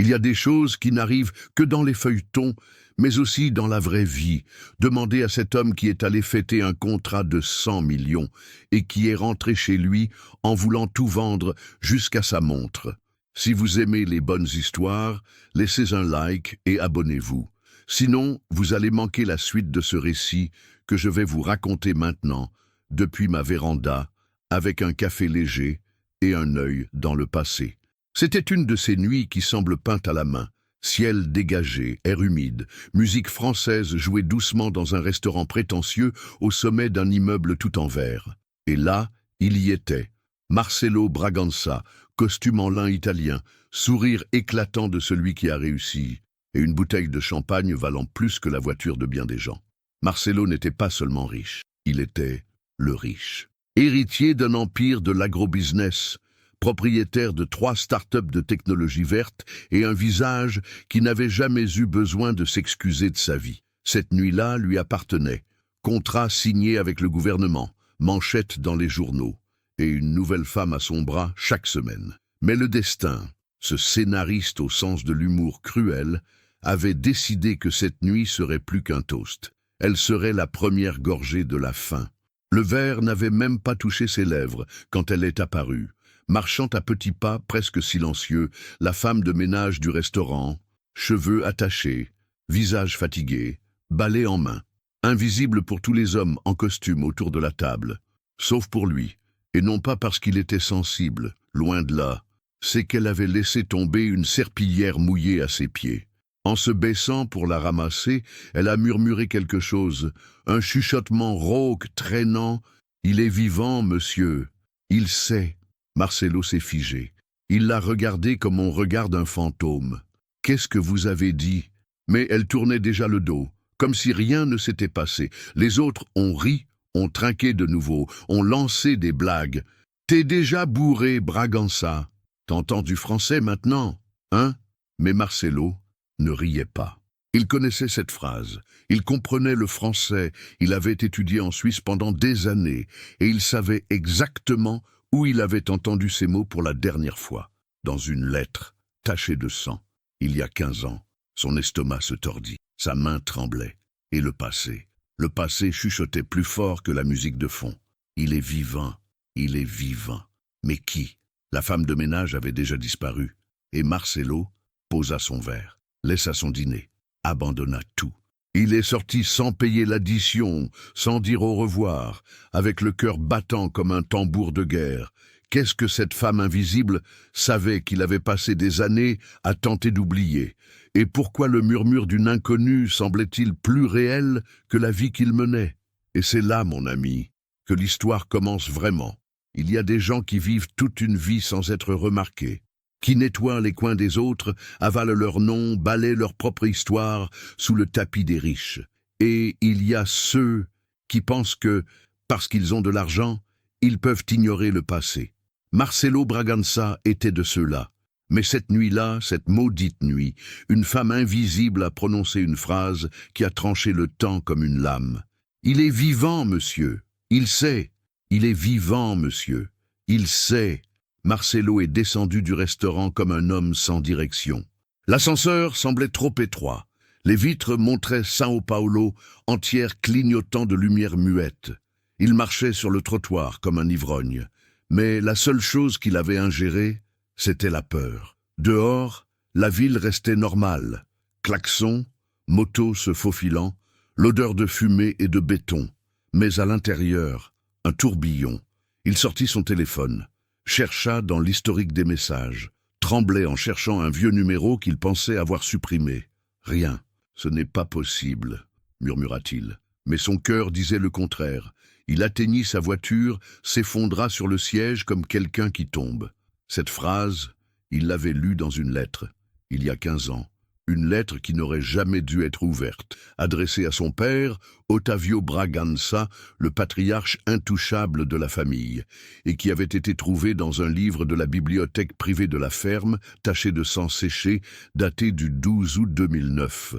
Il y a des choses qui n'arrivent que dans les feuilletons, mais aussi dans la vraie vie. Demandez à cet homme qui est allé fêter un contrat de 100 millions et qui est rentré chez lui en voulant tout vendre jusqu'à sa montre. Si vous aimez les bonnes histoires, laissez un like et abonnez-vous. Sinon, vous allez manquer la suite de ce récit que je vais vous raconter maintenant, depuis ma véranda, avec un café léger et un œil dans le passé. C'était une de ces nuits qui semblent peintes à la main. Ciel dégagé, air humide, musique française jouée doucement dans un restaurant prétentieux au sommet d'un immeuble tout en verre. Et là, il y était. Marcelo Bragança, costume en lin italien, sourire éclatant de celui qui a réussi, et une bouteille de champagne valant plus que la voiture de bien des gens. Marcelo n'était pas seulement riche, il était le riche. Héritier d'un empire de l'agrobusiness, propriétaire de 3 start-up de technologie verte et un visage qui n'avait jamais eu besoin de s'excuser de sa vie. Cette nuit-là lui appartenait. Contrat signé avec le gouvernement, manchette dans les journaux, et une nouvelle femme à son bras chaque semaine. Mais le destin, ce scénariste au sens de l'humour cruel, avait décidé que cette nuit serait plus qu'un toast. Elle serait la première gorgée de la fin. Le verre n'avait même pas touché ses lèvres quand elle est apparue. Marchant à petits pas, presque silencieux, la femme de ménage du restaurant, cheveux attachés, visage fatigué, balai en main, invisible pour tous les hommes en costume autour de la table, sauf pour lui, et non pas parce qu'il était sensible, loin de là, c'est qu'elle avait laissé tomber une serpillière mouillée à ses pieds. En se baissant pour la ramasser, elle a murmuré quelque chose, un chuchotement rauque, traînant. « Il est vivant, monsieur. Il sait. » Marcelo s'est figé. Il l'a regardé comme on regarde un fantôme. « Qu'est-ce que vous avez dit ?» Mais elle tournait déjà le dos, comme si rien ne s'était passé. Les autres ont ri, ont trinqué de nouveau, ont lancé des blagues. « T'es déjà bourré, Bragança. T'entends du français maintenant, hein ?» Mais Marcelo ne riait pas. Il connaissait cette phrase, il comprenait le français, il avait étudié en Suisse pendant des années, et il savait exactement où il avait entendu ces mots pour la dernière fois, dans une lettre, tachée de sang. Il y a 15 ans, son estomac se tordit, sa main tremblait, et le passé chuchotait plus fort que la musique de fond. Il est vivant, il est vivant. Mais qui? La femme de ménage avait déjà disparu, et Marcelo posa son verre, laissa son dîner, abandonna tout. Il est sorti sans payer l'addition, sans dire au revoir, avec le cœur battant comme un tambour de guerre. Qu'est-ce que cette femme invisible savait qu'il avait passé des années à tenter d'oublier? Et pourquoi le murmure d'une inconnue semblait-il plus réel que la vie qu'il menait? Et c'est là, mon ami, que l'histoire commence vraiment. Il y a des gens qui vivent toute une vie sans être remarqués, qui nettoient les coins des autres, avalent leur nom, balaient leur propre histoire sous le tapis des riches. Et il y a ceux qui pensent que, parce qu'ils ont de l'argent, ils peuvent ignorer le passé. Marcelo Bragança était de ceux-là. Mais cette nuit-là, cette maudite nuit, une femme invisible a prononcé une phrase qui a tranché le temps comme une lame. « Il est vivant, monsieur. Il sait. Il est vivant, monsieur. Il sait. » Marcelo est descendu du restaurant comme un homme sans direction. L'ascenseur semblait trop étroit. Les vitres montraient São Paulo entière clignotant de lumière muette. Il marchait sur le trottoir comme un ivrogne. Mais la seule chose qu'il avait ingérée, c'était la peur. Dehors, la ville restait normale. Klaxons, motos se faufilant, l'odeur de fumée et de béton. Mais à l'intérieur, un tourbillon. Il sortit son téléphone, chercha dans l'historique des messages, tremblait en cherchant un vieux numéro qu'il pensait avoir supprimé. « Rien, ce n'est pas possible », murmura-t-il. Mais son cœur disait le contraire. Il atteignit sa voiture, s'effondra sur le siège comme quelqu'un qui tombe. Cette phrase, il l'avait lue dans une lettre, il y a 15 ans. Une lettre qui n'aurait jamais dû être ouverte, adressée à son père, Otávio Bragança, le patriarche intouchable de la famille, et qui avait été trouvée dans un livre de la bibliothèque privée de la ferme, taché de sang séché, daté du 12 août 2009,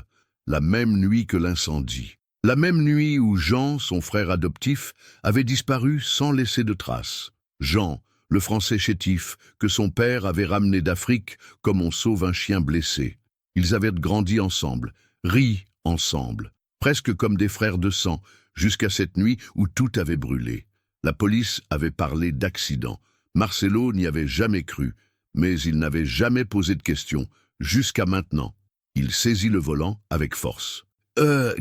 la même nuit que l'incendie. La même nuit où Jean, son frère adoptif, avait disparu sans laisser de traces. Jean, le Français chétif que son père avait ramené d'Afrique comme on sauve un chien blessé. Ils avaient grandi ensemble, ri ensemble, presque comme des frères de sang, jusqu'à cette nuit où tout avait brûlé. La police avait parlé d'accident. Marcelo n'y avait jamais cru, mais il n'avait jamais posé de questions, jusqu'à maintenant. Il saisit le volant avec force.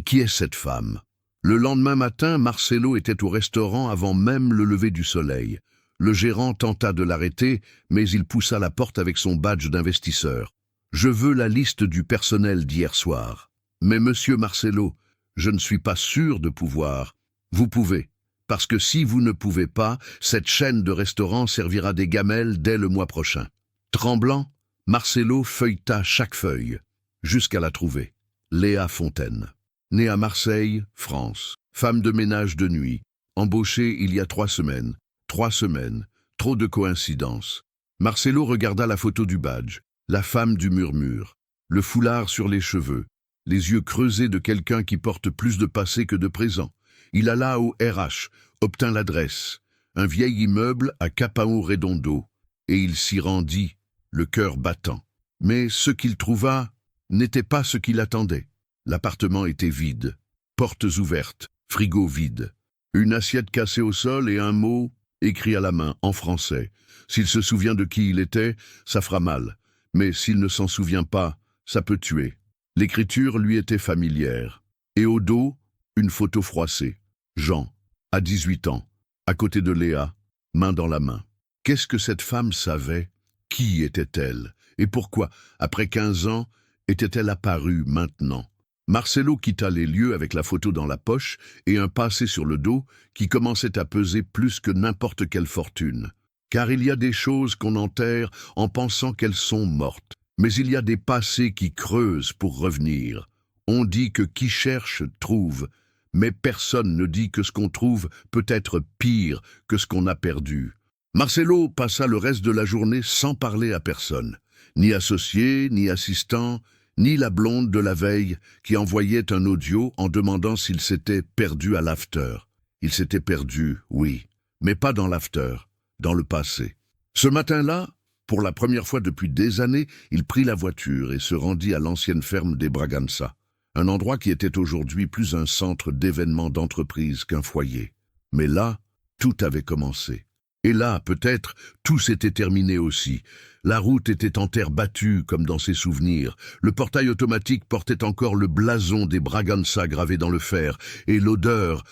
Qui est cette femme ?» Le lendemain matin, Marcelo était au restaurant avant même le lever du soleil. Le gérant tenta de l'arrêter, mais il poussa la porte avec son badge d'investisseur. « Je veux la liste du personnel d'hier soir. »« Mais monsieur Marcelo, je ne suis pas sûr de pouvoir. »« Vous pouvez, parce que si vous ne pouvez pas, cette chaîne de restaurants servira des gamelles dès le mois prochain. » Tremblant, Marcelo feuilleta chaque feuille, jusqu'à la trouver. Léa Fontaine. Née à Marseille, France. Femme de ménage de nuit. Embauchée il y a 3 semaines. 3 semaines. Trop de coïncidences. Marcelo regarda la photo du badge. La femme du murmure. Le foulard sur les cheveux. Les yeux creusés de quelqu'un qui porte plus de passé que de présent. Il alla au RH, obtint l'adresse. Un vieil immeuble à Capao Redondo. Et il s'y rendit, le cœur battant. Mais ce qu'il trouva n'était pas ce qu'il attendait. L'appartement était vide, portes ouvertes, frigo vide. Une assiette cassée au sol et un mot écrit à la main, en français. S'il se souvient de qui il était, ça fera mal. Mais s'il ne s'en souvient pas, ça peut tuer. L'écriture lui était familière. Et au dos, une photo froissée. Jean, à 18 ans, à côté de Léa, main dans la main. Qu'est-ce que cette femme savait? Qui était-elle? Et pourquoi, après 15 ans, était-elle apparue maintenant? Marcelo quitta les lieux avec la photo dans la poche et un passé sur le dos qui commençait à peser plus que n'importe quelle fortune. Car il y a des choses qu'on enterre en pensant qu'elles sont mortes. Mais il y a des passés qui creusent pour revenir. On dit que qui cherche, trouve. Mais personne ne dit que ce qu'on trouve peut être pire que ce qu'on a perdu. Marcelo passa le reste de la journée sans parler à personne. Ni associé, ni assistant, ni la blonde de la veille qui envoyait un audio en demandant s'il s'était perdu à l'after. Il s'était perdu, oui, mais pas dans l'after, dans le passé. Ce matin-là, pour la première fois depuis des années, il prit la voiture et se rendit à l'ancienne ferme des Bragança, un endroit qui était aujourd'hui plus un centre d'événements d'entreprise qu'un foyer. Mais là, tout avait commencé. Et là, peut-être, tout s'était terminé aussi. La route était en terre battue, comme dans ses souvenirs. Le portail automatique portait encore le blason des Bragança gravé dans le fer. Et l'odeur,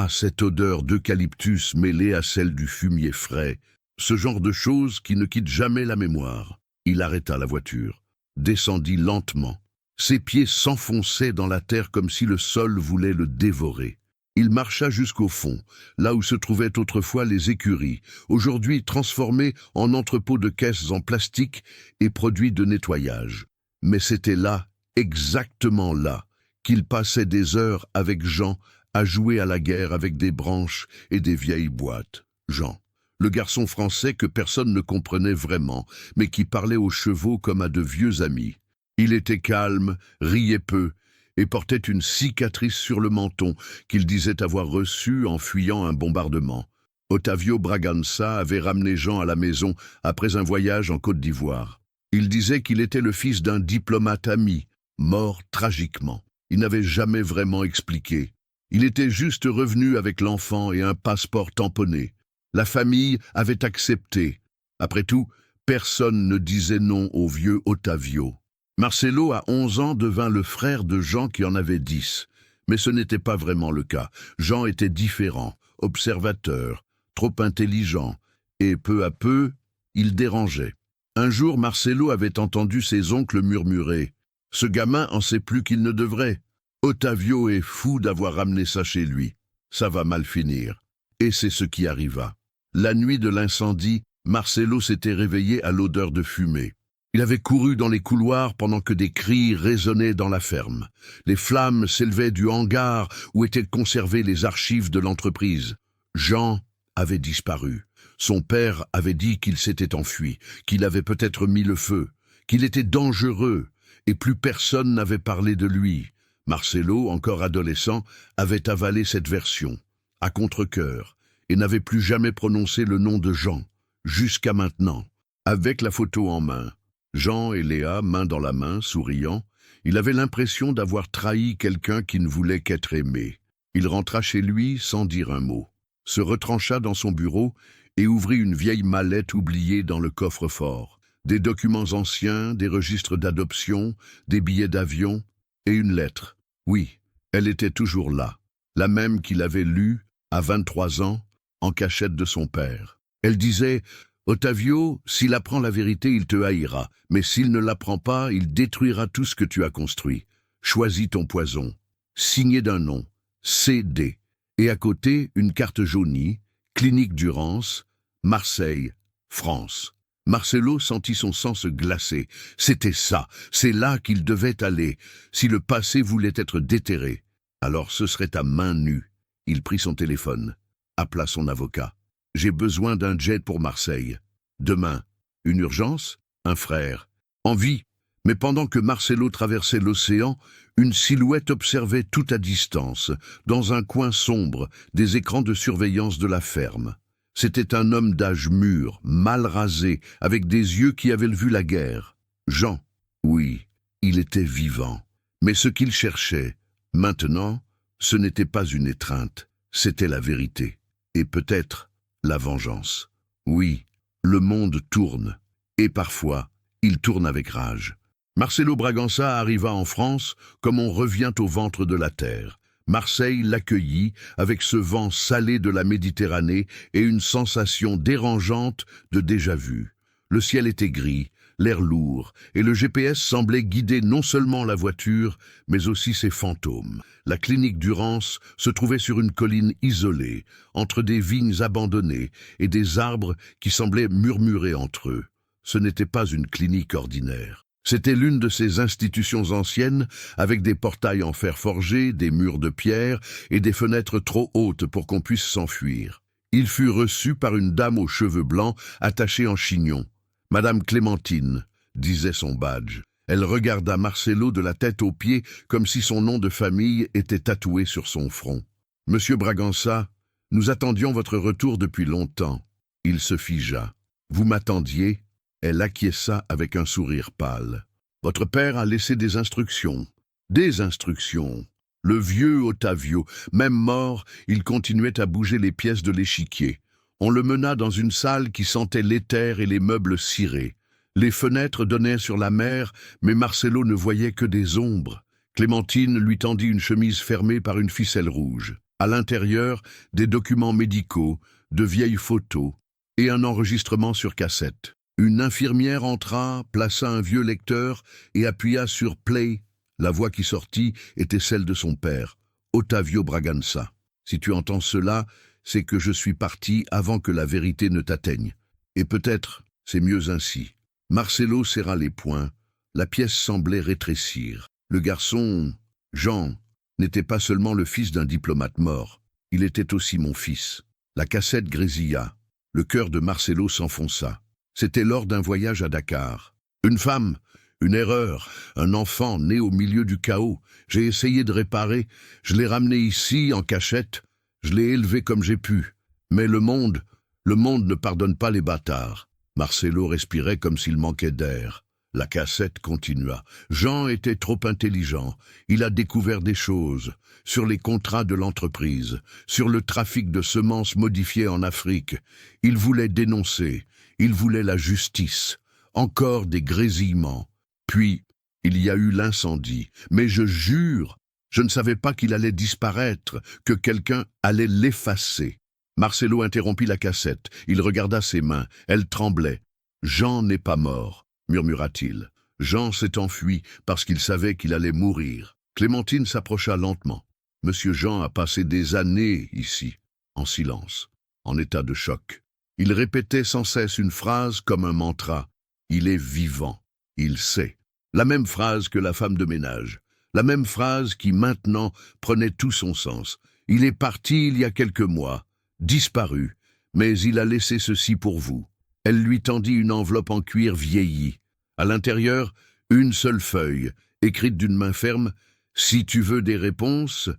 cette odeur d'eucalyptus mêlée à celle du fumier frais. Ce genre de choses qui ne quitte jamais la mémoire. Il arrêta la voiture, descendit lentement. Ses pieds s'enfonçaient dans la terre comme si le sol voulait le dévorer. Il marcha jusqu'au fond, là où se trouvaient autrefois les écuries, aujourd'hui transformées en entrepôts de caisses en plastique et produits de nettoyage. Mais c'était là, exactement là, qu'il passait des heures avec Jean à jouer à la guerre avec des branches et des vieilles boîtes. Jean, le garçon français que personne ne comprenait vraiment, mais qui parlait aux chevaux comme à de vieux amis. Il était calme, riait peu, et portait une cicatrice sur le menton qu'il disait avoir reçue en fuyant un bombardement. Otavio Bragança avait ramené Jean à la maison après un voyage en Côte d'Ivoire. Il disait qu'il était le fils d'un diplomate ami, mort tragiquement. Il n'avait jamais vraiment expliqué. Il était juste revenu avec l'enfant et un passeport tamponné. La famille avait accepté. Après tout, personne ne disait non au vieux Otavio. Marcelo, à 11 ans, devint le frère de Jean qui en avait 10. Mais ce n'était pas vraiment le cas. Jean était différent, observateur, trop intelligent, et peu à peu, il dérangeait. Un jour, Marcelo avait entendu ses oncles murmurer « Ce gamin en sait plus qu'il ne devrait. Otavio est fou d'avoir ramené ça chez lui. Ça va mal finir. » Et c'est ce qui arriva. La nuit de l'incendie, Marcelo s'était réveillé à l'odeur de fumée. Il avait couru dans les couloirs pendant que des cris résonnaient dans la ferme. Les flammes s'élevaient du hangar où étaient conservées les archives de l'entreprise. Jean avait disparu. Son père avait dit qu'il s'était enfui, qu'il avait peut-être mis le feu, qu'il était dangereux, et plus personne n'avait parlé de lui. Marcelo, encore adolescent, avait avalé cette version, à contre-cœur, et n'avait plus jamais prononcé le nom de Jean. jusqu'à maintenant. Avec la photo en main, Jean et Léa, main dans la main, souriant, il avait l'impression d'avoir trahi quelqu'un qui ne voulait qu'être aimé. Il rentra chez lui sans dire un mot, se retrancha dans son bureau et ouvrit une vieille mallette oubliée dans le coffre-fort. Des documents anciens, des registres d'adoption, des billets d'avion et une lettre. Oui, elle était toujours là, la même qu'il avait lue, à 23 ans, en cachette de son père. Elle disait « Ottavio, s'il apprend la vérité, il te haïra, mais s'il ne l'apprend pas, il détruira tout ce que tu as construit. Choisis ton poison. » Signé d'un nom, C.D. Et à côté, une carte jaunie, Clinique Durance, Marseille, France. Marcelo sentit son sang se glacer. C'était ça, c'est là qu'il devait aller, si le passé voulait être déterré. Alors ce serait à main nue. Il prit son téléphone, appela son avocat. « J'ai besoin d'un jet pour Marseille. Demain. Une urgence? Un frère. En vie. » Mais pendant que Marcelo traversait l'océan, une silhouette observait tout à distance, dans un coin sombre, des écrans de surveillance de la ferme. C'était un homme d'âge mûr, mal rasé, avec des yeux qui avaient vu la guerre. Jean. Oui, il était vivant. Mais ce qu'il cherchait, maintenant, ce n'était pas une étreinte, c'était la vérité. Et peut-être la vengeance. Oui, le monde tourne. Et parfois, il tourne avec rage. Marcelo Bragança arriva en France comme on revient au ventre de la terre. Marseille l'accueillit avec ce vent salé de la Méditerranée et une sensation dérangeante de déjà-vu. Le ciel était gris, l'air lourd, et le GPS semblait guider non seulement la voiture, mais aussi ses fantômes. La clinique Durance se trouvait sur une colline isolée, entre des vignes abandonnées et des arbres qui semblaient murmurer entre eux. Ce n'était pas une clinique ordinaire. C'était l'une de ces institutions anciennes, avec des portails en fer forgé, des murs de pierre et des fenêtres trop hautes pour qu'on puisse s'enfuir. Il fut reçu par une dame aux cheveux blancs, attachée en chignon. « Madame Clémentine », disait son badge. Elle regarda Marcelo de la tête aux pieds, comme si son nom de famille était tatoué sur son front. « Monsieur Bragança, nous attendions votre retour depuis longtemps. » Il se figea. « Vous m'attendiez ?» Elle acquiesça avec un sourire pâle. « Votre père a laissé des instructions. » Des instructions. Le vieux Ottavio, même mort, il continuait à bouger les pièces de l'échiquier. On le mena dans une salle qui sentait l'éther et les meubles cirés. Les fenêtres donnaient sur la mer, mais Marcelo ne voyait que des ombres. Clémentine lui tendit une chemise fermée par une ficelle rouge. À l'intérieur, des documents médicaux, de vieilles photos et un enregistrement sur cassette. Une infirmière entra, plaça un vieux lecteur et appuya sur « Play ». La voix qui sortit était celle de son père, Ottavio Bragança. « Si tu entends cela, c'est que je suis parti avant que la vérité ne t'atteigne. Et peut-être, c'est mieux ainsi. » Marcelo serra les poings. La pièce semblait rétrécir. Le garçon, Jean, n'était pas seulement le fils d'un diplomate mort. Il était aussi mon fils. La cassette grésilla. Le cœur de Marcelo s'enfonça. C'était lors d'un voyage à Dakar. Une femme, une erreur, un enfant né au milieu du chaos. J'ai essayé de réparer. Je l'ai ramené ici, en cachette. Je l'ai élevé comme j'ai pu. Mais le monde ne pardonne pas les bâtards. Marcelo respirait comme s'il manquait d'air. La cassette continua. Jean était trop intelligent. Il a découvert des choses sur les contrats de l'entreprise, sur le trafic de semences modifiées en Afrique. Il voulait dénoncer. Il voulait la justice. Encore des grésillements. Puis, il y a eu l'incendie. Mais je jure, je ne savais pas qu'il allait disparaître, que quelqu'un allait l'effacer. Marcelo interrompit la cassette. Il regarda ses mains. Elles tremblaient. « Jean n'est pas mort », murmura-t-il. Jean s'est enfui parce qu'il savait qu'il allait mourir. Clémentine s'approcha lentement. Monsieur Jean a passé des années ici, en silence, en état de choc. Il répétait sans cesse une phrase comme un mantra. Il est vivant. Il sait. La même phrase que la femme de ménage. La même phrase qui, maintenant, prenait tout son sens. Il est parti il y a quelques mois. Disparu, mais il a laissé ceci pour vous. Elle lui tendit une enveloppe en cuir vieillie. À l'intérieur, une seule feuille, écrite d'une main ferme. Si tu veux des réponses,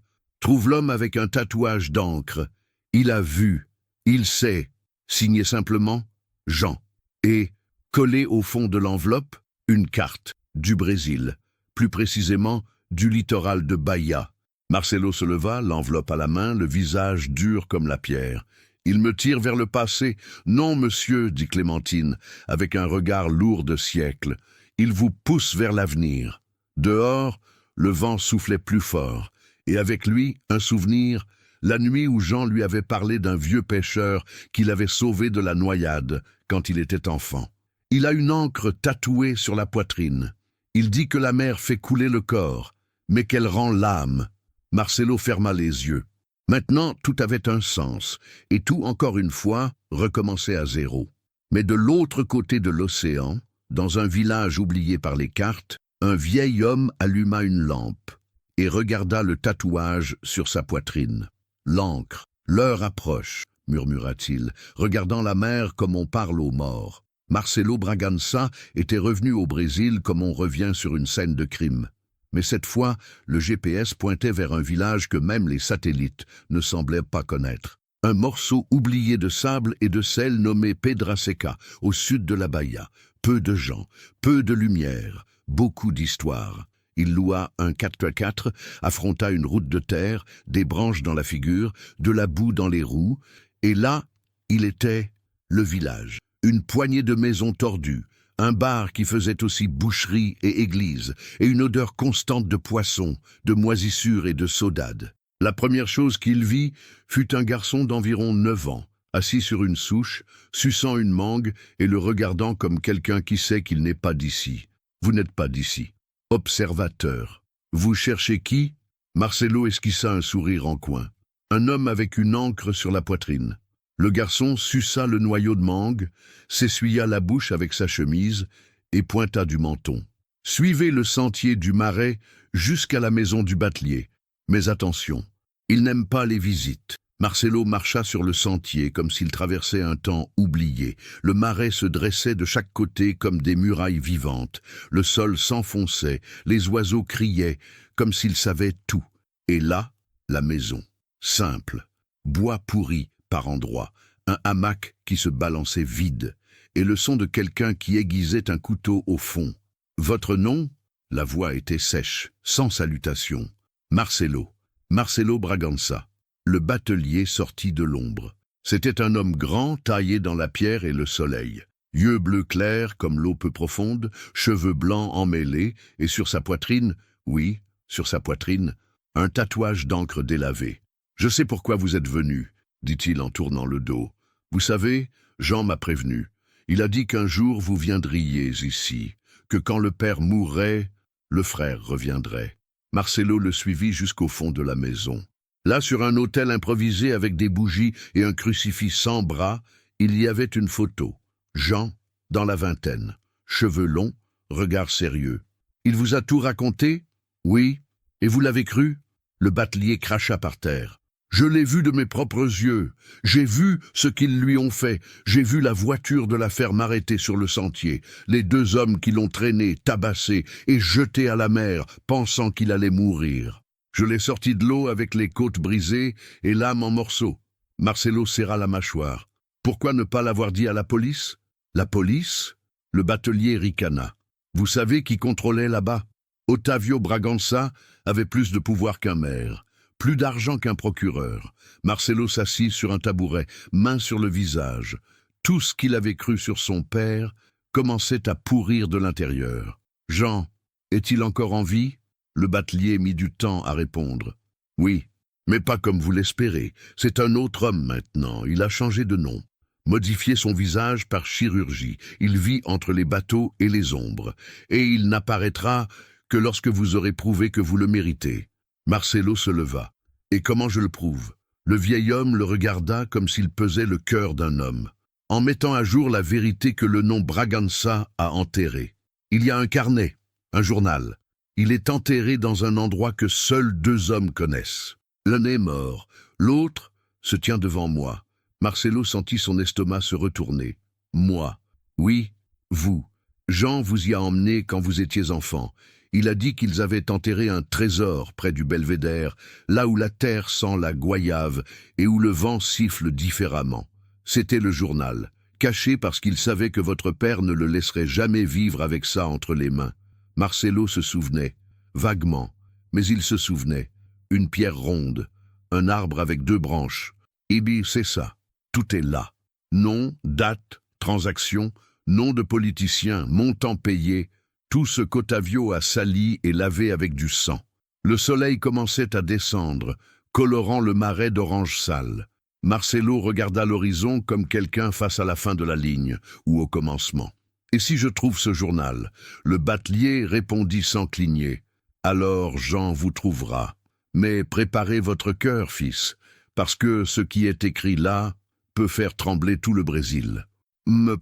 trouve l'homme avec un tatouage d'encre. Il a vu, il sait. Signé simplement, Jean. Et, collé au fond de l'enveloppe, une carte du Brésil, plus précisément du littoral de Bahia. Marcelo se leva, l'enveloppe à la main, le visage dur comme la pierre. « Il me tire vers le passé. »« Non, monsieur, » dit Clémentine, avec un regard lourd de siècle. « Il vous pousse vers l'avenir. » Dehors, le vent soufflait plus fort, et avec lui, un souvenir, la nuit où Jean lui avait parlé d'un vieux pêcheur qui l'avait sauvé de la noyade quand il était enfant. Il a une encre tatouée sur la poitrine. Il dit que la mer fait couler le corps, mais qu'elle rend l'âme. Marcelo ferma les yeux. Maintenant, tout avait un sens, et tout, encore une fois, recommençait à zéro. Mais de l'autre côté de l'océan, dans un village oublié par les cartes, un vieil homme alluma une lampe et regarda le tatouage sur sa poitrine. « L'encre, l'heure approche », murmura-t-il, regardant la mer comme on parle aux morts. Marcelo Bragança était revenu au Brésil comme on revient sur une scène de crime. Mais cette fois, le GPS pointait vers un village que même les satellites ne semblaient pas connaître. Un morceau oublié de sable et de sel nommé Pedraseca, au sud de la Bahia. Peu de gens, peu de lumière, beaucoup d'histoires. Il loua un 4x4, affronta une route de terre, des branches dans la figure, de la boue dans les roues, et là, il était le village. Une poignée de maisons tordues, un bar qui faisait aussi boucherie et église, et une odeur constante de poissons, de moisissures et de saudade. La première chose qu'il vit fut un garçon d'environ 9 ans, assis sur une souche, suçant une mangue et le regardant comme quelqu'un qui sait qu'il n'est pas d'ici. Vous n'êtes pas d'ici. Observateur. Vous cherchez qui? Marcelo esquissa un sourire en coin. Un homme avec une encre sur la poitrine. Le garçon suça le noyau de mangue, s'essuya la bouche avec sa chemise et pointa du menton. « Suivez le sentier du Marais jusqu'à la maison du batelier. Mais attention, il n'aime pas les visites. » Marcelo marcha sur le sentier comme s'il traversait un temps oublié. Le Marais se dressait de chaque côté comme des murailles vivantes. Le sol s'enfonçait, les oiseaux criaient, comme s'ils savaient tout. Et là, la maison. Simple. Bois pourri par endroits. Un hamac qui se balançait vide. Et le son de quelqu'un qui aiguisait un couteau au fond. « Votre nom ?» La voix était sèche, sans salutation. « Marcelo. Marcelo Bragança. » Le batelier sortit de l'ombre. C'était un homme grand, taillé dans la pierre et le soleil. Yeux bleus clairs comme l'eau peu profonde, cheveux blancs emmêlés, et sur sa poitrine, oui, sur sa poitrine, un tatouage d'encre délavée. « Je sais pourquoi vous êtes venu, » dit-il en tournant le dos. « Vous savez, Jean m'a prévenu. Il a dit qu'un jour vous viendriez ici, que quand le père mourrait, le frère reviendrait. » Marcelo le suivit jusqu'au fond de la maison. Là, sur un autel improvisé avec des bougies et un crucifix sans bras, il y avait une photo. Jean, dans la vingtaine, cheveux longs, regard sérieux. « Il vous a tout raconté ?»« Oui. Et vous l'avez cru ?» Le batelier cracha par terre. « Je l'ai vu de mes propres yeux. J'ai vu ce qu'ils lui ont fait. J'ai vu la voiture de la ferme arrêtée sur le sentier, les 2 hommes qui l'ont traîné, tabassé et jeté à la mer, pensant qu'il allait mourir. Je l'ai sorti de l'eau avec les côtes brisées et l'âme en morceaux. » Marcelo serra la mâchoire. « Pourquoi ne pas l'avoir dit à la police ?»« La police ?» Le batelier ricana. « Vous savez qui contrôlait là-bas ? Otávio Bragança avait plus de pouvoir qu'un maire. Plus d'argent qu'un procureur. » Marcelo s'assit sur un tabouret, main sur le visage. Tout ce qu'il avait cru sur son père commençait à pourrir de l'intérieur. « Jean, est-il encore en vie ?» Le batelier mit du temps à répondre. « Oui, mais pas comme vous l'espérez. C'est un autre homme maintenant. Il a changé de nom. Modifié son visage par chirurgie. Il vit entre les bateaux et les ombres. Et il n'apparaîtra que lorsque vous aurez prouvé que vous le méritez. » Marcelo se leva. « Et comment je le prouve ?» Le vieil homme le regarda comme s'il pesait le cœur d'un homme. « En mettant à jour la vérité que le nom Bragança a enterrée. Il y a un carnet, un journal. Il est enterré dans un endroit que seuls 2 hommes connaissent. L'un est mort, l'autre se tient devant moi. » Marcelo sentit son estomac se retourner. « Moi. Oui, vous. Jean vous y a emmené quand vous étiez enfant. Il a dit qu'ils avaient enterré un trésor près du belvédère, là où la terre sent la goyave et où le vent siffle différemment. C'était le journal. caché parce qu'il savait que votre père ne le laisserait jamais vivre avec ça entre les mains. Marcelo se souvenait, vaguement, mais il se souvenait. Une pierre ronde, un arbre avec 2 branches. Ibi, c'est ça. Tout est là. Nom, date, transaction, nom de politicien, montant payé, tout ce qu'Otavio a sali et lavé avec du sang. Le soleil commençait à descendre, colorant le marais d'orange sale. Marcelo regarda l'horizon comme quelqu'un face à la fin de la ligne, ou au commencement. « Et si je trouve ce journal ?» Le batelier répondit sans cligner. « Alors Jean vous trouvera. Mais préparez votre cœur, fils, parce que ce qui est écrit là peut faire trembler tout le Brésil. »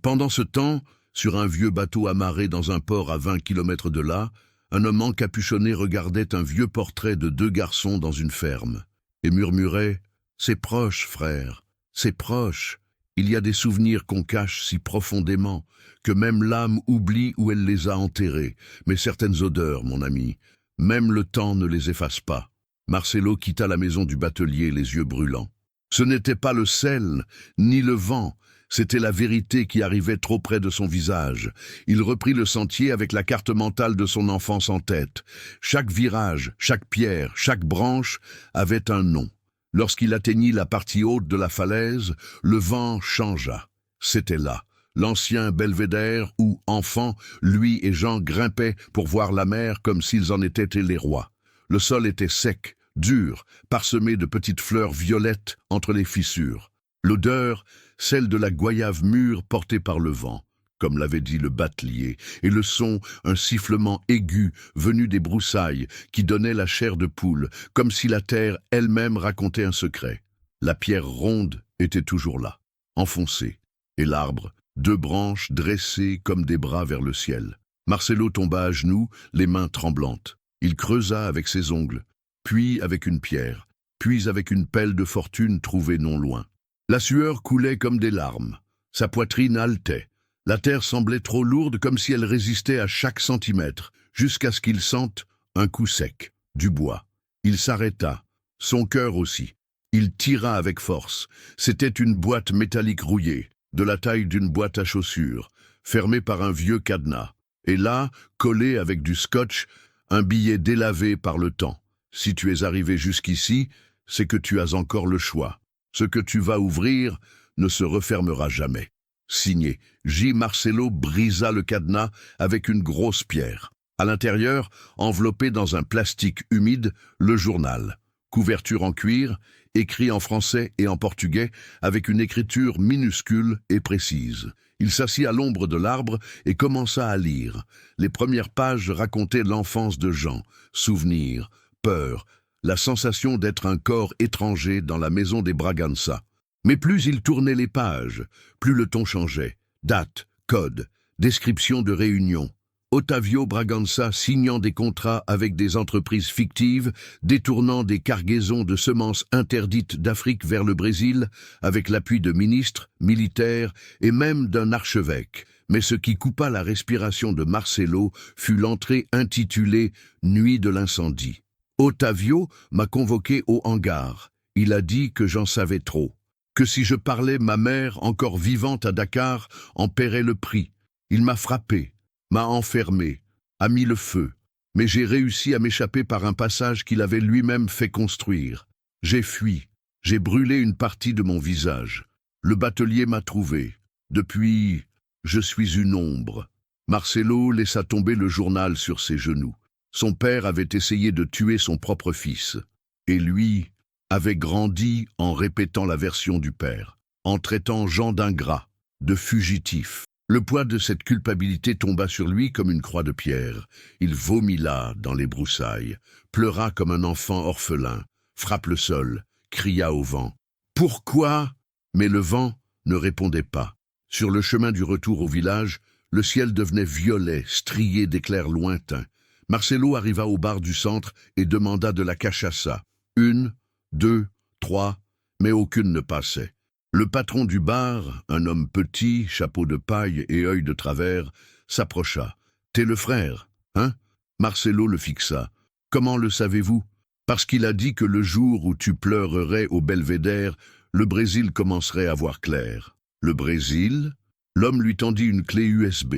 Pendant ce temps, sur un vieux bateau amarré dans un port à 20 kilomètres de là, un homme encapuchonné regardait un vieux portrait de 2 garçons dans une ferme, et murmurait « C'est proche, frère, c'est proche. Il y a des souvenirs qu'on cache si profondément, que même l'âme oublie où elle les a enterrés. Mais certaines odeurs, mon ami, même le temps ne les efface pas. » Marcelo quitta la maison du batelier, les yeux brûlants. Ce n'était pas le sel, ni le vent, c'était la vérité qui arrivait trop près de son visage. Il reprit le sentier avec la carte mentale de son enfance en tête. Chaque virage, chaque pierre, chaque branche avait un nom. Lorsqu'il atteignit la partie haute de la falaise, le vent changea. C'était là, l'ancien belvédère où, enfant, lui et Jean grimpaient pour voir la mer comme s'ils en étaient les rois. Le sol était sec, dur, parsemé de petites fleurs violettes entre les fissures. L'odeur, celle de la goyave mûre portée par le vent, comme l'avait dit le batelier, et le son, un sifflement aigu venu des broussailles qui donnait la chair de poule, comme si la terre elle-même racontait un secret. La pierre ronde était toujours là, enfoncée, et l'arbre, 2 branches dressées comme des bras vers le ciel. Marcelo tomba à genoux, les mains tremblantes. Il creusa avec ses ongles, puis avec une pierre, puis avec une pelle de fortune trouvée non loin. La sueur coulait comme des larmes. Sa poitrine haletait. La terre semblait trop lourde, comme si elle résistait à chaque centimètre, jusqu'à ce qu'il sente un coup sec, du bois. Il s'arrêta, son cœur aussi. Il tira avec force. C'était une boîte métallique rouillée, de la taille d'une boîte à chaussures, fermée par un vieux cadenas. Et là, collé avec du scotch, un billet délavé par le temps. Si tu es arrivé jusqu'ici, c'est que tu as encore le choix. Ce que tu vas ouvrir ne se refermera jamais. Signé, J. Marcelo brisa le cadenas avec une grosse pierre. À l'intérieur, enveloppé dans un plastique humide, le journal. Couverture en cuir, écrit en français et en portugais, avec une écriture minuscule et précise. Il s'assit à l'ombre de l'arbre et commença à lire. Les premières pages racontaient l'enfance de Jean, souvenirs, peur, la sensation d'être un corps étranger dans la maison des Bragança. Mais plus il tournait les pages, plus le ton changeait. Date, code, description de réunion. Otavio Bragança signant des contrats avec des entreprises fictives, détournant des cargaisons de semences interdites d'Afrique vers le Brésil, avec l'appui de ministres, militaires et même d'un archevêque. Mais ce qui coupa la respiration de Marcelo fut l'entrée intitulée « Nuit de l'incendie ». Otavio m'a convoqué au hangar. Il a dit que j'en savais trop. Que si je parlais, ma mère, encore vivante à Dakar, en paierait le prix. Il m'a frappé, m'a enfermé, a mis le feu. Mais j'ai réussi à m'échapper par un passage qu'il avait lui-même fait construire. J'ai fui. J'ai brûlé une partie de mon visage. Le batelier m'a trouvé. Depuis, je suis une ombre. Marcelo laissa tomber le journal sur ses genoux. Son père avait essayé de tuer son propre fils. Et lui avait grandi en répétant la version du père, en traitant Jean d'ingrat, de fugitif. Le poids de cette culpabilité tomba sur lui comme une croix de pierre. Il vomit là, dans les broussailles, pleura comme un enfant orphelin, frappe le sol, cria au vent. « Pourquoi ?» Mais le vent ne répondait pas. Sur le chemin du retour au village, le ciel devenait violet, strié d'éclairs lointains. Marcelo arriva au bar du centre et demanda de la cachaça. 1, 2, 3, mais aucune ne passait. Le patron du bar, un homme petit, chapeau de paille et œil de travers, s'approcha. « T'es le frère, hein ?» Marcelo le fixa. « Comment le savez-vous ?»« Parce qu'il a dit que le jour où tu pleurerais au belvédère, le Brésil commencerait à voir clair. »« Le Brésil ?» L'homme lui tendit une clé USB.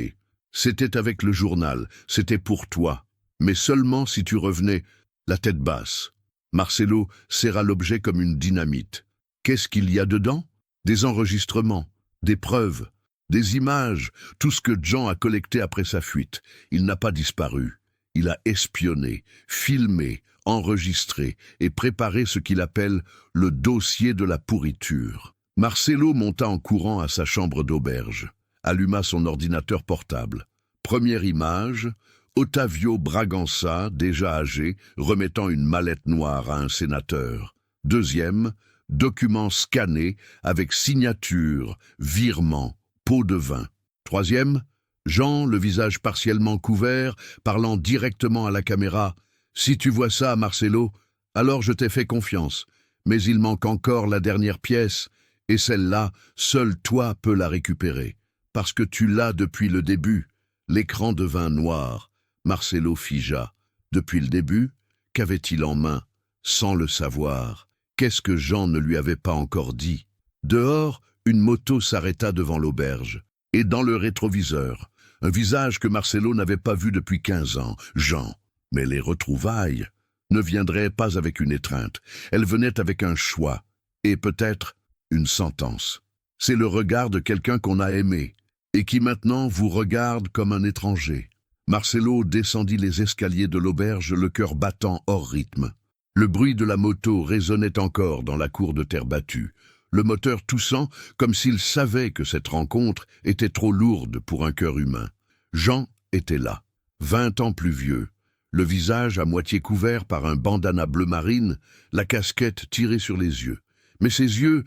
C'était avec le journal, c'était pour toi. Mais seulement si tu revenais, la tête basse. Marcelo serra l'objet comme une dynamite. Qu'est-ce qu'il y a dedans? Des enregistrements, des preuves, des images, tout ce que Jean a collecté après sa fuite. Il n'a pas disparu. Il a espionné, filmé, enregistré et préparé ce qu'il appelle le dossier de la pourriture. Marcelo monta en courant à sa chambre d'auberge, alluma son ordinateur portable. Première image, Ottavio Bragança, déjà âgé, remettant une mallette noire à un sénateur. Deuxième, document scanné avec signature, virement, pot de vin. Troisième, Jean, le visage partiellement couvert, parlant directement à la caméra. « Si tu vois ça, Marcelo, alors je t'ai fait confiance. Mais il manque encore la dernière pièce, et celle-là, seul toi peux la récupérer. Parce que tu l'as depuis le début. » L'écran devint noir. Marcelo figea. Depuis le début, qu'avait-il en main? Sans le savoir. Qu'est-ce que Jean ne lui avait pas encore dit? Dehors, une moto s'arrêta devant l'auberge. Et dans le rétroviseur, un visage que Marcelo n'avait pas vu depuis 15 ans, Jean. Mais les retrouvailles ne viendraient pas avec une étreinte. Elles venaient avec un choix. Et peut-être une sentence. C'est le regard de quelqu'un qu'on a aimé, et qui maintenant vous regarde comme un étranger. Marcelo descendit les escaliers de l'auberge, le cœur battant hors rythme. Le bruit de la moto résonnait encore dans la cour de terre battue, le moteur toussant comme s'il savait que cette rencontre était trop lourde pour un cœur humain. Jean était là, 20 ans plus vieux, le visage à moitié couvert par un bandana bleu marine, la casquette tirée sur les yeux. Mais ses yeux,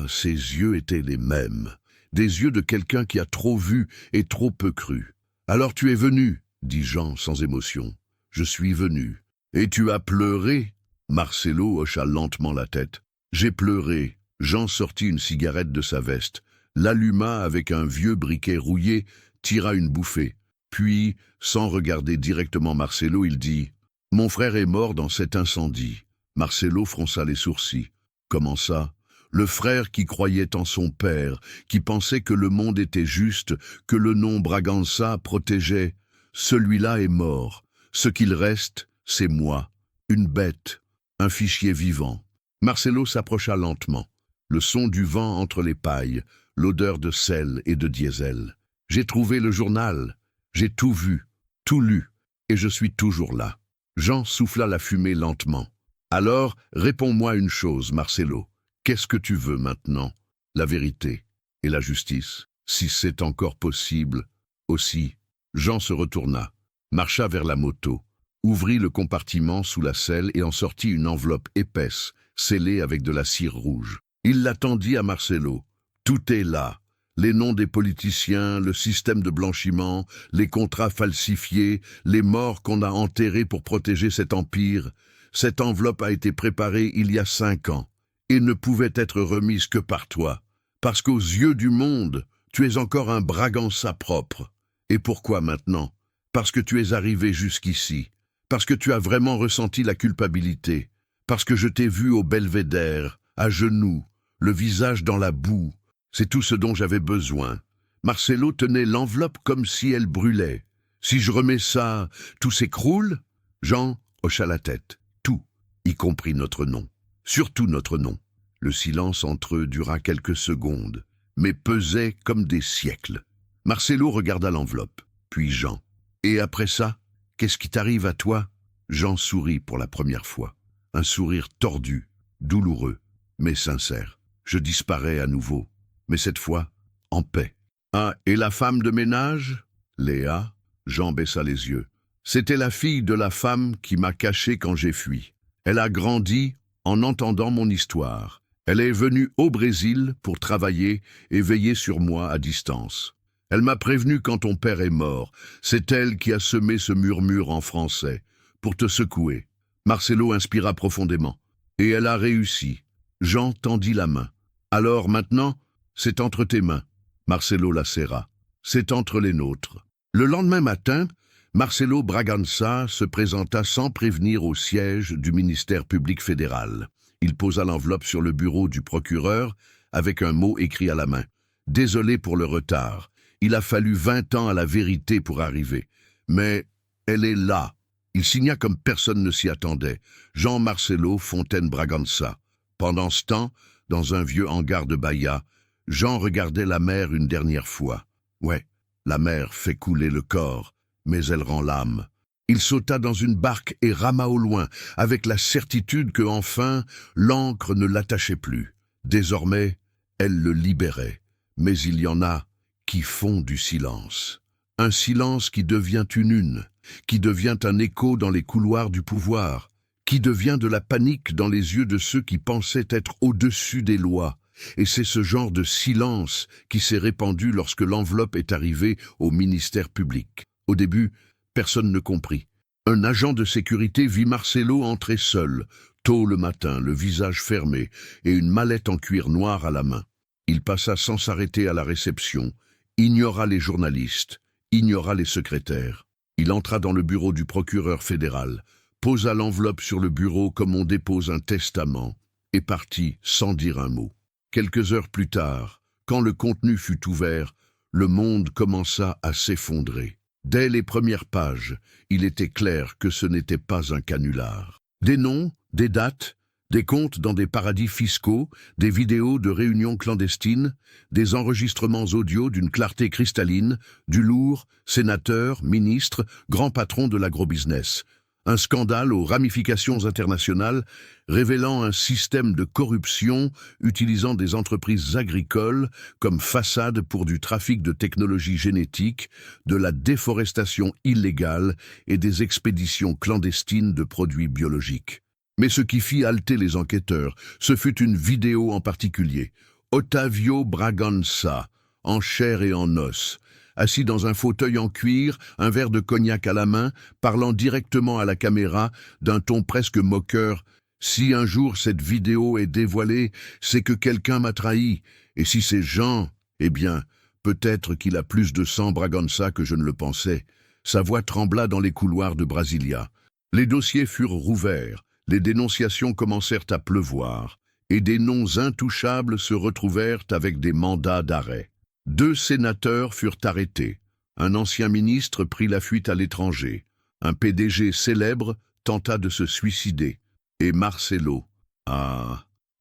ses yeux étaient les mêmes, des yeux de quelqu'un qui a trop vu et trop peu cru. « Alors tu es venu, » dit Jean sans émotion. « Je suis venu. »« Et tu as pleuré ?» Marcelo hocha lentement la tête. « J'ai pleuré. » Jean sortit une cigarette de sa veste, l'alluma avec un vieux briquet rouillé, tira une bouffée. Puis, sans regarder directement Marcelo, il dit « Mon frère est mort dans cet incendie. » Marcelo fronça les sourcils. « Comment ça ? Le frère qui croyait en son père, qui pensait que le monde était juste, que le nom Bragança protégeait. Celui-là est mort. Ce qu'il reste, c'est moi. Une bête, un fichier vivant. » Marcelo s'approcha lentement. Le son du vent entre les pailles, l'odeur de sel et de diesel. « J'ai trouvé le journal. J'ai tout vu, tout lu, et je suis toujours là. » Jean souffla la fumée lentement. « Alors, réponds-moi une chose, Marcelo. Qu'est-ce que tu veux maintenant? La vérité et la justice, si c'est encore possible. Aussi. » Jean se retourna, marcha vers la moto, ouvrit le compartiment sous la selle et en sortit une enveloppe épaisse, scellée avec de la cire rouge. Il la tendit à Marcelo. « Tout est là. Les noms des politiciens, le système de blanchiment, les contrats falsifiés, les morts qu'on a enterrés pour protéger cet empire. Cette enveloppe a été préparée il y a 5 ans et ne pouvait être remise que par toi, parce qu'aux yeux du monde, tu es encore un Bragança propre. Et pourquoi maintenant? Parce que tu es arrivé jusqu'ici, parce que tu as vraiment ressenti la culpabilité, parce que je t'ai vu au belvédère, à genoux, le visage dans la boue. C'est tout ce dont j'avais besoin. » Marcelo tenait l'enveloppe comme si elle brûlait. « Si je remets ça, tout s'écroule ?» Jean hocha la tête. « Tout, y compris notre nom. Surtout notre nom. » Le silence entre eux dura quelques secondes, mais pesait comme des siècles. Marcelo regarda l'enveloppe, puis Jean. « Et après ça, qu'est-ce qui t'arrive à toi ?» Jean sourit pour la première fois. Un sourire tordu, douloureux, mais sincère. « Je disparais à nouveau. Mais cette fois, en paix. »« Ah, et la femme de ménage ?» Léa, Jean baissa les yeux. « C'était la fille de la femme qui m'a caché quand j'ai fui. Elle a grandi en entendant mon histoire. Elle est venue au Brésil pour travailler et veiller sur moi à distance. Elle m'a prévenu quand ton père est mort. C'est elle qui a semé ce murmure en français, pour te secouer. » Marcelo inspira profondément. « Et elle a réussi. » Jean tendit la main. « Alors maintenant, c'est entre tes mains. » Marcelo la serra. « C'est entre les nôtres. » Le lendemain matin, Marcelo Bragança se présenta sans prévenir au siège du ministère public fédéral. Il posa l'enveloppe sur le bureau du procureur avec un mot écrit à la main. « Désolé pour le retard. Il a fallu 20 ans à la vérité pour arriver. Mais elle est là. Il signa comme personne ne s'y attendait. Jean Marcelo Fontaine Bragança. Pendant ce temps, dans un vieux hangar de Bahia, Jean regardait la mer une dernière fois. Ouais, la mer fait couler le corps, mais elle rend l'âme. Il sauta dans une barque et rama au loin, avec la certitude que, enfin, l'ancre ne l'attachait plus. Désormais, elle le libérait. Mais il y en a qui font du silence. Un silence qui devient une, qui devient un écho dans les couloirs du pouvoir, qui devient de la panique dans les yeux de ceux qui pensaient être au-dessus des lois. Et c'est ce genre de silence qui s'est répandu lorsque l'enveloppe est arrivée au ministère public. Au début, personne ne comprit. Un agent de sécurité vit Marcelo entrer seul, tôt le matin, le visage fermé et une mallette en cuir noir à la main. Il passa sans s'arrêter à la réception, ignora les journalistes, ignora les secrétaires. Il entra dans le bureau du procureur fédéral, posa l'enveloppe sur le bureau comme on dépose un testament, et partit sans dire un mot. Quelques heures plus tard, quand le contenu fut ouvert, le monde commença à s'effondrer. Dès les premières pages, il était clair que ce n'était pas un canular. Des noms, des dates, des comptes dans des paradis fiscaux, des vidéos de réunions clandestines, des enregistrements audio d'une clarté cristalline, du lourd, sénateurs, ministres, grands patrons de l'agrobusiness. Un scandale aux ramifications internationales révélant un système de corruption utilisant des entreprises agricoles comme façade pour du trafic de technologies génétiques, de la déforestation illégale et des expéditions clandestines de produits biologiques. Mais ce qui fit halter les enquêteurs, ce fut une vidéo en particulier. Otávio Bragança, en chair et en os, assis dans un fauteuil en cuir, un verre de cognac à la main, parlant directement à la caméra, d'un ton presque moqueur. « Si un jour cette vidéo est dévoilée, c'est que quelqu'un m'a trahi. Et si c'est Jean, eh bien, peut-être qu'il a plus de sang Bragança que je ne le pensais. » Sa voix trembla dans les couloirs de Brasilia. Les dossiers furent rouverts. Les dénonciations commencèrent à pleuvoir, et des noms intouchables se retrouvèrent avec des mandats d'arrêt. 2 sénateurs furent arrêtés. Un ancien ministre prit la fuite à l'étranger. Un PDG célèbre tenta de se suicider. Et Marcelo.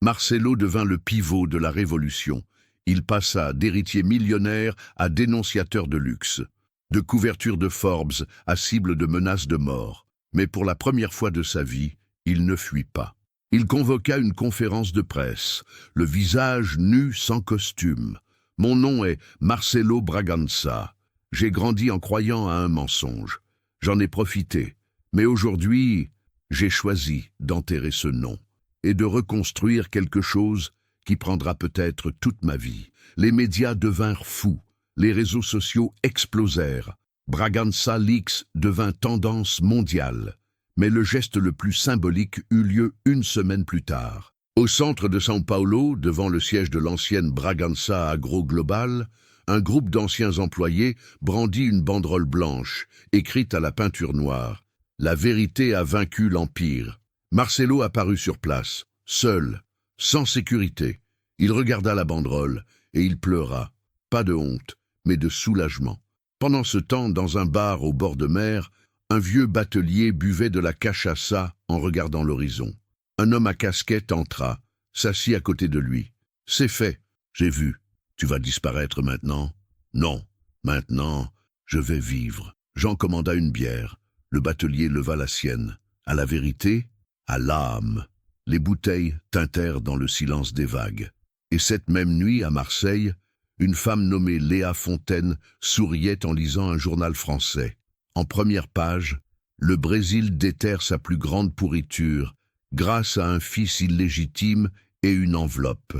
Marcelo devint le pivot de la Révolution. Il passa d'héritier millionnaire à dénonciateur de luxe, de couverture de Forbes à cible de menaces de mort. Mais pour la première fois de sa vie, il ne fuit pas. Il convoqua une conférence de presse, le visage nu sans costume. « Mon nom est Marcelo Bragança. J'ai grandi en croyant à un mensonge. J'en ai profité. Mais aujourd'hui, j'ai choisi d'enterrer ce nom et de reconstruire quelque chose qui prendra peut-être toute ma vie. » Les médias devinrent fous. Les réseaux sociaux explosèrent. Bragança Leaks devint tendance mondiale. Mais le geste le plus symbolique eut lieu une semaine plus tard. Au centre de São Paulo, devant le siège de l'ancienne Bragança Agro Global, un groupe d'anciens employés brandit une banderole blanche, écrite à la peinture noire. « La vérité a vaincu l'Empire ». Marcelo apparut sur place, seul, sans sécurité. Il regarda la banderole et il pleura. Pas de honte, mais de soulagement. Pendant ce temps, dans un bar au bord de mer, un vieux batelier buvait de la cachaça en regardant l'horizon. Un homme à casquette entra, s'assit à côté de lui. « C'est fait, j'ai vu. Tu vas disparaître maintenant ?»« Non, maintenant, je vais vivre. » Jean commanda une bière. Le batelier leva la sienne. À la vérité, à l'âme. Les bouteilles tintèrent dans le silence des vagues. Et cette même nuit, à Marseille, une femme nommée Léa Fontaine souriait en lisant un journal français. En première page, le Brésil déterre sa plus grande pourriture grâce à un fils illégitime et une enveloppe.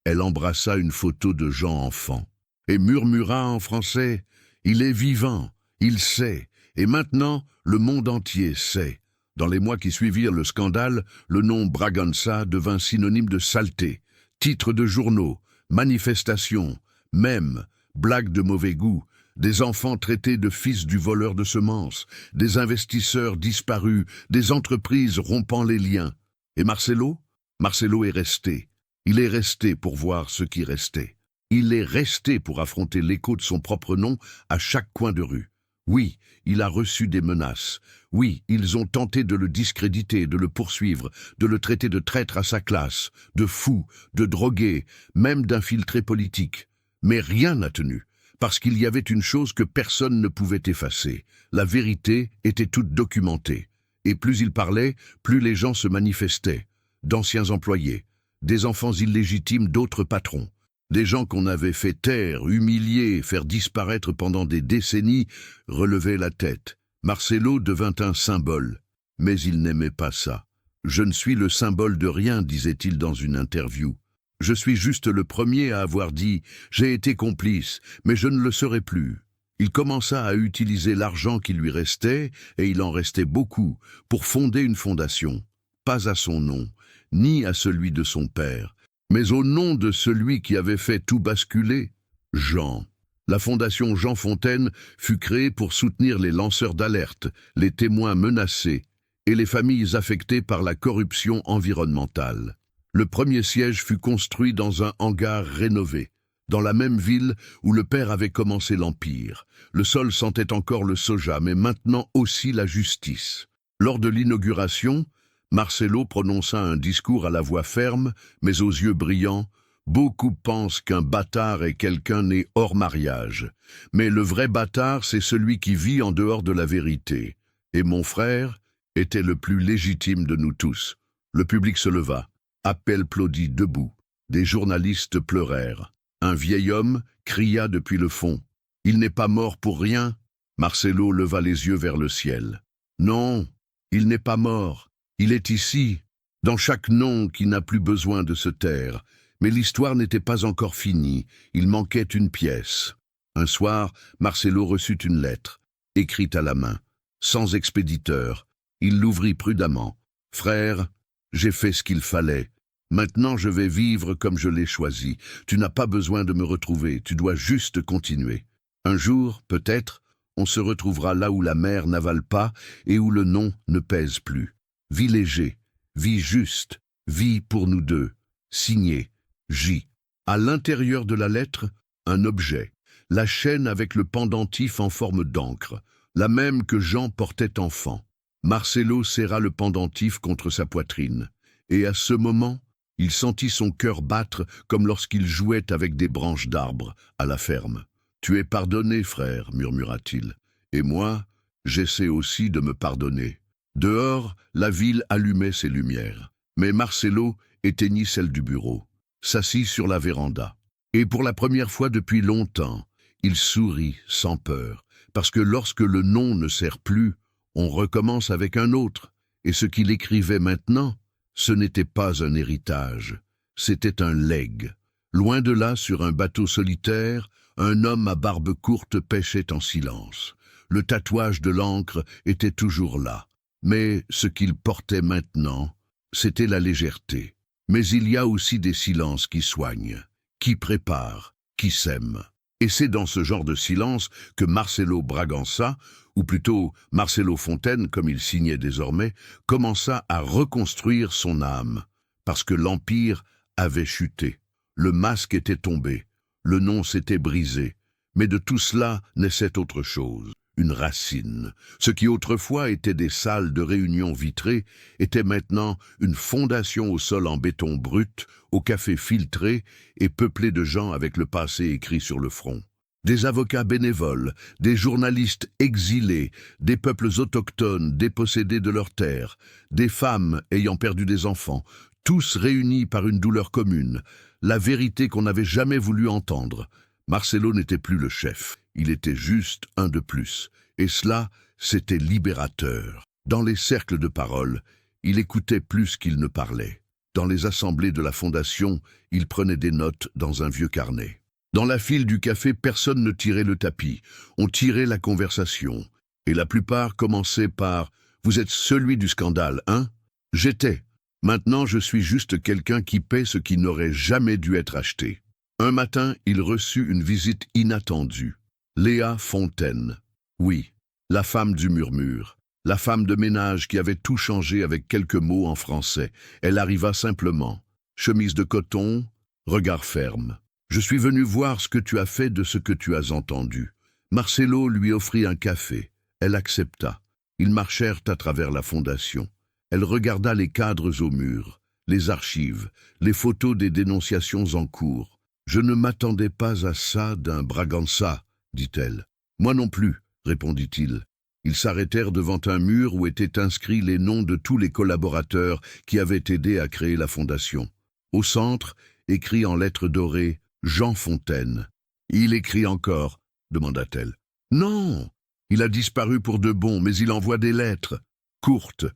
Elle embrassa une photo de Jean enfant et murmura en français « Il est vivant, il sait, et maintenant le monde entier sait ». Dans les mois qui suivirent le scandale, le nom Bragança devint synonyme de saleté. Titres de journaux, manifestations, mèmes, blagues de mauvais goût, des enfants traités de fils du voleur de semences, des investisseurs disparus, des entreprises rompant les liens. Et Marcelo? Marcelo est resté. Il est resté pour voir ce qui restait. Il est resté pour affronter l'écho de son propre nom à chaque coin de rue. Oui, il a reçu des menaces. Oui, ils ont tenté de le discréditer, de le poursuivre, de le traiter de traître à sa classe, de fou, de drogué, même d'infiltré politique. Mais rien n'a tenu, parce qu'il y avait une chose que personne ne pouvait effacer. La vérité était toute documentée. Et plus il parlait, plus les gens se manifestaient. D'anciens employés, des enfants illégitimes d'autres patrons. Des gens qu'on avait fait taire, humilier, faire disparaître pendant des décennies, relevaient la tête. Marcelo devint un symbole. Mais il n'aimait pas ça. « Je ne suis le symbole de rien », disait-il dans une interview. « Je suis juste le premier à avoir dit « j'ai été complice, mais je ne le serai plus ». Il commença à utiliser l'argent qui lui restait, et il en restait beaucoup, pour fonder une fondation. Pas à son nom, ni à celui de son père, mais au nom de celui qui avait fait tout basculer, Jean. La fondation Jean Fontaine fut créée pour soutenir les lanceurs d'alerte, les témoins menacés et les familles affectées par la corruption environnementale. Le premier siège fut construit dans un hangar rénové, dans la même ville où le père avait commencé l'Empire. Le sol sentait encore le soja, mais maintenant aussi la justice. Lors de l'inauguration, Marcelo prononça un discours à la voix ferme, mais aux yeux brillants. « Beaucoup pensent qu'un bâtard est quelqu'un né hors mariage. Mais le vrai bâtard, c'est celui qui vit en dehors de la vérité. Et mon frère était le plus légitime de nous tous. » Le public se leva. Appel applaudit debout. Des journalistes pleurèrent. Un vieil homme cria depuis le fond. « Il n'est pas mort pour rien ?» Marcelo leva les yeux vers le ciel. « Non, il n'est pas mort. Il est ici, dans chaque nom qui n'a plus besoin de se taire. » Mais l'histoire n'était pas encore finie, il manquait une pièce. Un soir, Marcelo reçut une lettre, écrite à la main, sans expéditeur. Il l'ouvrit prudemment. « Frère, j'ai fait ce qu'il fallait. Maintenant je vais vivre comme je l'ai choisi. Tu n'as pas besoin de me retrouver, tu dois juste continuer. Un jour, peut-être, on se retrouvera là où la mer n'avale pas et où le nom ne pèse plus. Vis léger, vis juste, vis pour nous deux. Signé. J. » À l'intérieur de la lettre, un objet, la chaîne avec le pendentif en forme d'encre, la même que Jean portait enfant. Marcelo serra le pendentif contre sa poitrine, et à ce moment, il sentit son cœur battre comme lorsqu'il jouait avec des branches d'arbres à la ferme. « Tu es pardonné, frère, » murmura-t-il, « et moi, j'essaie aussi de me pardonner. » Dehors, la ville allumait ses lumières, mais Marcelo éteignit celle du bureau, s'assit sur la véranda. Et pour la première fois depuis longtemps, il sourit sans peur, parce que lorsque le nom ne sert plus, on recommence avec un autre, et ce qu'il écrivait maintenant, ce n'était pas un héritage, c'était un legs. Loin de là, sur un bateau solitaire, un homme à barbe courte pêchait en silence. Le tatouage de l'encre était toujours là, mais ce qu'il portait maintenant, c'était la légèreté. Mais il y a aussi des silences qui soignent, qui préparent, qui sèment. Et c'est dans ce genre de silence que Marcelo Bragança, ou plutôt Marcelo Fontaine, comme il signait désormais, commença à reconstruire son âme. Parce que l'Empire avait chuté, le masque était tombé, le nom s'était brisé. Mais de tout cela naissait autre chose. Une racine. Ce qui autrefois était des salles de réunion vitrées était maintenant une fondation au sol en béton brut, au café filtré et peuplé de gens avec le passé écrit sur le front. Des avocats bénévoles, des journalistes exilés, des peuples autochtones dépossédés de leurs terres, des femmes ayant perdu des enfants, tous réunis par une douleur commune, la vérité qu'on n'avait jamais voulu entendre. Marcelo n'était plus le chef, il était juste un de plus, et cela, c'était libérateur. Dans les cercles de parole, il écoutait plus qu'il ne parlait. Dans les assemblées de la Fondation, il prenait des notes dans un vieux carnet. Dans la file du café, personne ne tirait le tapis, on tirait la conversation, et la plupart commençaient par « Vous êtes celui du scandale, hein ?» J'étais. Maintenant, je suis juste quelqu'un qui paie ce qui n'aurait jamais dû être acheté. Un matin, il reçut une visite inattendue. Léa Fontaine. Oui, la femme du murmure. La femme de ménage qui avait tout changé avec quelques mots en français. Elle arriva simplement. Chemise de coton, regard ferme. Je suis venu voir ce que tu as fait de ce que tu as entendu. » Marcelo lui offrit un café. Elle accepta. Ils marchèrent à travers la fondation. Elle regarda les cadres au mur, les archives, les photos des dénonciations en cours. « Je ne m'attendais pas à ça d'un Bragança, dit-elle. « Moi non plus, répondit-il. » Ils s'arrêtèrent devant un mur où étaient inscrits les noms de tous les collaborateurs qui avaient aidé à créer la fondation. Au centre, écrit en lettres dorées, « Jean Fontaine. »« Il écrit encore ?» demanda-t-elle. « Non, il a disparu pour de bon, mais il envoie des lettres, courtes,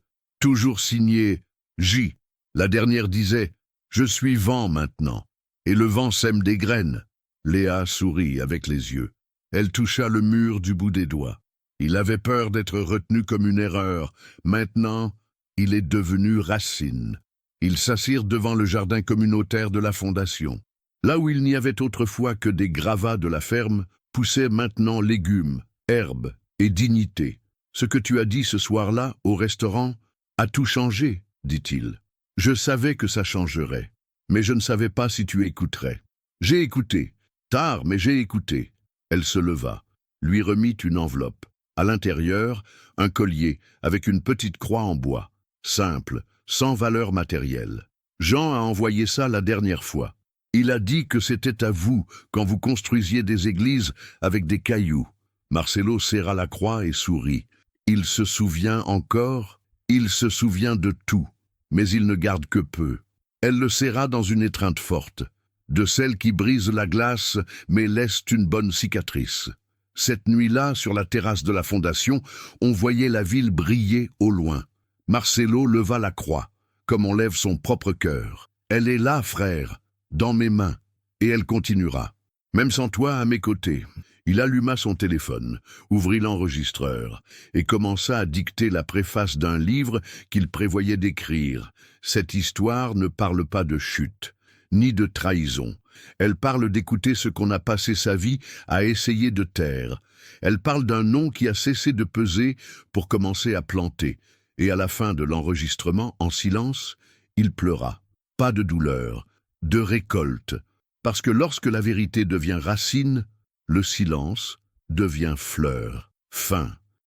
toujours signées J. La dernière disait « Je suis vent maintenant, et le vent sème des graines. » Léa sourit avec les yeux. Elle toucha le mur du bout des doigts. Il avait peur d'être retenu comme une erreur. Maintenant, il est devenu Racine. Ils s'assirent devant le jardin communautaire de la fondation. Là où il n'y avait autrefois que des gravats de la ferme, poussaient maintenant légumes, herbes et dignité. « Ce que tu as dit ce soir-là, au restaurant, a tout changé, dit-il. Je savais que ça changerait, mais je ne savais pas si tu écouterais. J'ai écouté, tard, mais j'ai écouté. » Elle se leva, lui remit une enveloppe. À l'intérieur, un collier avec une petite croix en bois, simple, sans valeur matérielle. Jean a envoyé ça la dernière fois. Il a dit que c'était à vous quand vous construisiez des églises avec des cailloux. Marcelo serra la croix et sourit. Il se souvient encore, il se souvient de tout, mais il ne garde que peu. Elle le serra dans une étreinte forte, de celle qui brise la glace mais laisse une bonne cicatrice. Cette nuit-là, sur la terrasse de la fondation, on voyait la ville briller au loin. Marcelo leva la croix, comme on lève son propre cœur. « Elle est là, frère, dans mes mains, et elle continuera. Même sans toi à mes côtés. » Il alluma son téléphone, ouvrit l'enregistreur, et commença à dicter la préface d'un livre qu'il prévoyait d'écrire. Cette histoire ne parle pas de chute, ni de trahison. Elle parle d'écouter ce qu'on a passé sa vie à essayer de taire. Elle parle d'un nom qui a cessé de peser pour commencer à planter. Et à la fin de l'enregistrement, en silence, il pleura. Pas de douleur, de récolte. Parce que lorsque la vérité devient racine, le silence devient fleur. Fin.